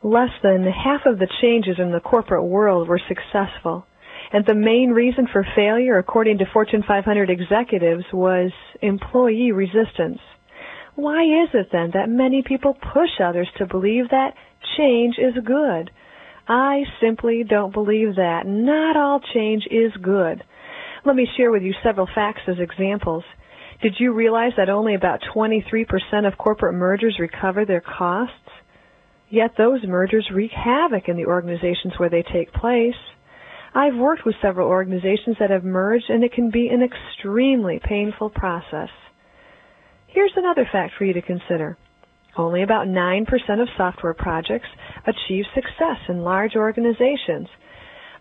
Less than half of the changes in the corporate world were successful, and the main reason for failure, according to Fortune 500 executives, was employee resistance. Why is it then that many people push others to believe that change is good? I simply don't believe that. Not all change is good. Let me share with you several facts as examples. Did you realize that only about 23% of corporate mergers recover their costs? Yet those mergers wreak havoc in the organizations where they take place. I've worked with several organizations that have merged, and it can be an extremely painful process. Here's another fact for you to consider. Only about 9% of software projects achieve success in large organizations.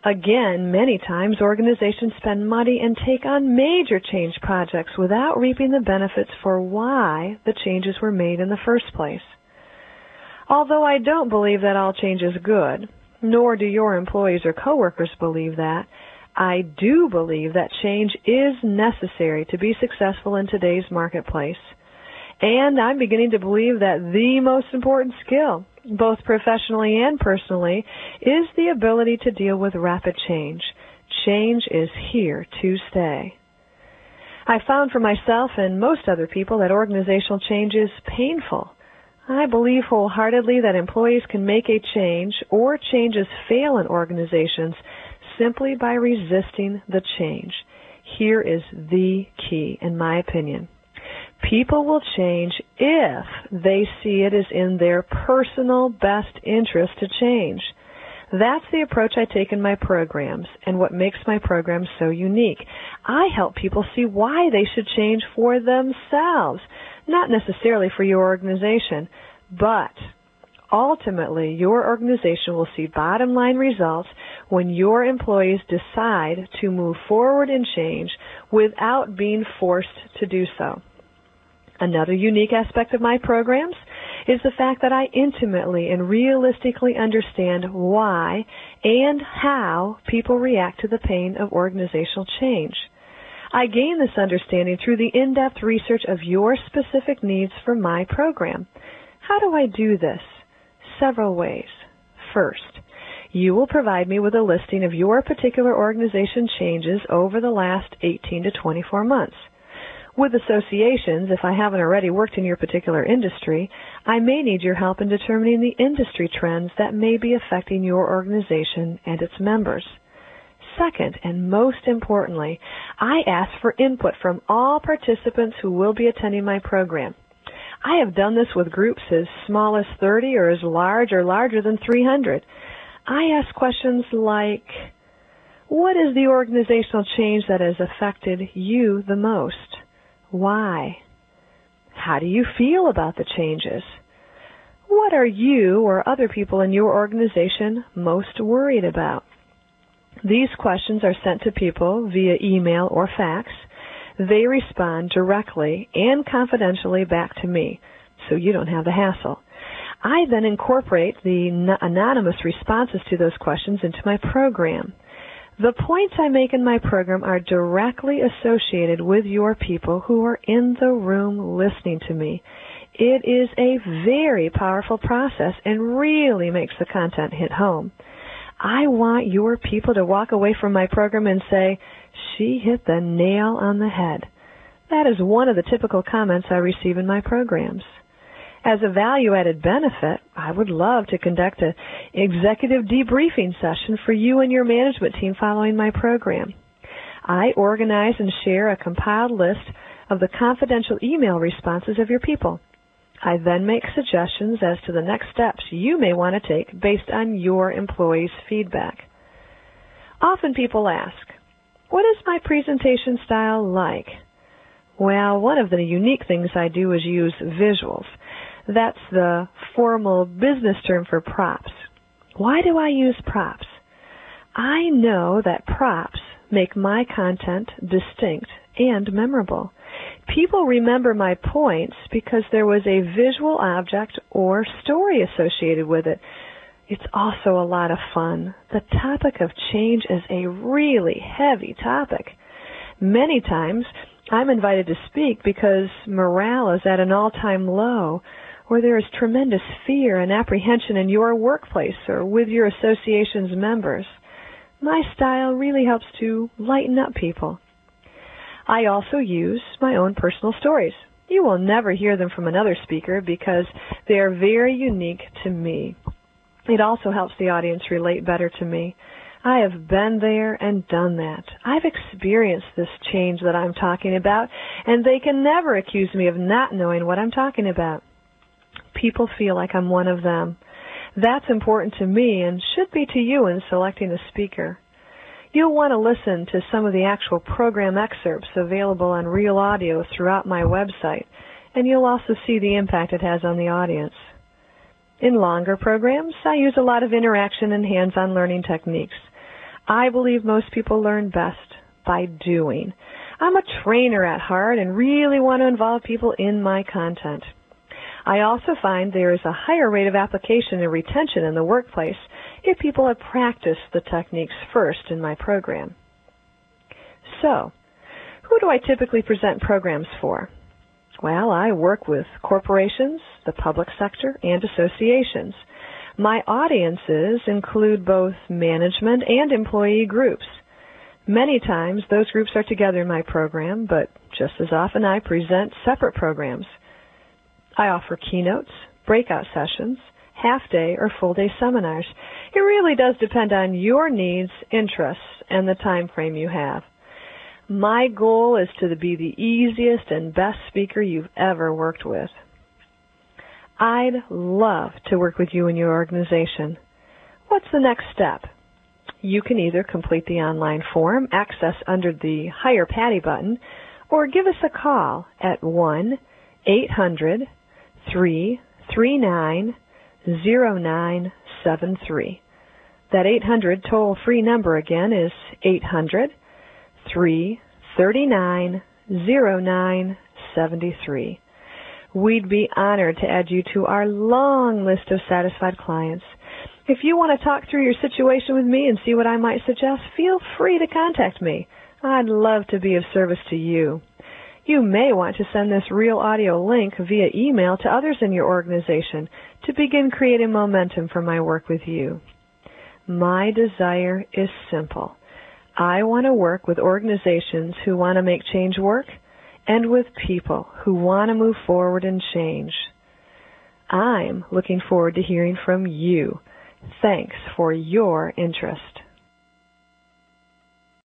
Again, many times organizations spend money and take on major change projects without reaping the benefits for why the changes were made in the first place. Although I don't believe that all change is good, nor do your employees or coworkers believe that, I do believe that change is necessary to be successful in today's marketplace. And I'm beginning to believe that the most important skill, both professionally and personally, is the ability to deal with rapid change. Change is here to stay. I found for myself and most other people that organizational change is painful. I believe wholeheartedly that employees can make a change or changes fail in organizations simply by resisting the change. Here is the key, in my opinion. People will change if they see it as in their personal best interest to change. That's the approach I take in my programs and what makes my programs so unique. I help people see why they should change for themselves, not necessarily for your organization, but ultimately your organization will see bottom line results when your employees decide to move forward in change without being forced to do so. Another unique aspect of my programs is the fact that I intimately and realistically understand why and how people react to the pain of organizational change. I gain this understanding through the in-depth research of your specific needs for my program. How do I do this? Several ways. First, you will provide me with a listing of your particular organization changes over the last 18 to 24 months. With associations, if I haven't already worked in your particular industry, I may need your help in determining the industry trends that may be affecting your organization and its members. Second, and most importantly, I ask for input from all participants who will be attending my program. I have done this with groups as small as 30 or as large or larger than 300. I ask questions like, what is the organizational change that has affected you the most? Why? How do you feel about the changes? What are you or other people in your organization most worried about? These questions are sent to people via email or fax. They respond directly and confidentially back to me, so you don't have the hassle. I then incorporate the anonymous responses to those questions into my program. The points I make in my program are directly associated with your people who are in the room listening to me. It is a very powerful process and really makes the content hit home. I want your people to walk away from my program and say, she hit the nail on the head. That is one of the typical comments I receive in my programs. As a value-added benefit, I would love to conduct an executive debriefing session for you and your management team following my program. I organize and share a compiled list of the confidential email responses of your people. I then make suggestions as to the next steps you may want to take based on your employees' feedback. Often people ask, what is my presentation style like? Well, one of the unique things I do is use visuals. That's the formal business term for props. Why do I use props? I know that props make my content distinct and memorable. People remember my points because there was a visual object or story associated with it. It's also a lot of fun. The topic of change is a really heavy topic. Many times I'm invited to speak because morale is at an all-time low, or there is tremendous fear and apprehension in your workplace or with your association's members, my style really helps to lighten up people. I also use my own personal stories. You will never hear them from another speaker because they are very unique to me. It also helps the audience relate better to me. I have been there and done that. I've experienced this change that I'm talking about, and they can never accuse me of not knowing what I'm talking about. People feel like I'm one of them. That's important to me and should be to you in selecting a speaker. You'll want to listen to some of the actual program excerpts available on Real Audio throughout my website, and you'll also see the impact it has on the audience. In longer programs, I use a lot of interaction and hands-on learning techniques. I believe most people learn best by doing. I'm a trainer at heart and really want to involve people in my content. I also find there is a higher rate of application and retention in the workplace if people have practiced the techniques first in my program. So, who do I typically present programs for? Well, I work with corporations, the public sector, and associations. My audiences include both management and employee groups. Many times those groups are together in my program, but just as often I present separate programs. I offer keynotes, breakout sessions, half-day or full-day seminars. It really does depend on your needs, interests, and the time frame you have. My goal is to be the easiest and best speaker you've ever worked with. I'd love to work with you and your organization. What's the next step? You can either complete the online form accessed under the Hire Patti button, or give us a call at 1-800-339-0973. That 800 toll-free number again is 800-339-0973. We'd be honored to add you to our long list of satisfied clients. If you want to talk through your situation with me and see what I might suggest, feel free to contact me. I'd love to be of service to you. You may want to send this Real Audio link via email to others in your organization to begin creating momentum for my work with you. My desire is simple. I want to work with organizations who want to make change work and with people who want to move forward and change. I'm looking forward to hearing from you. Thanks for your interest.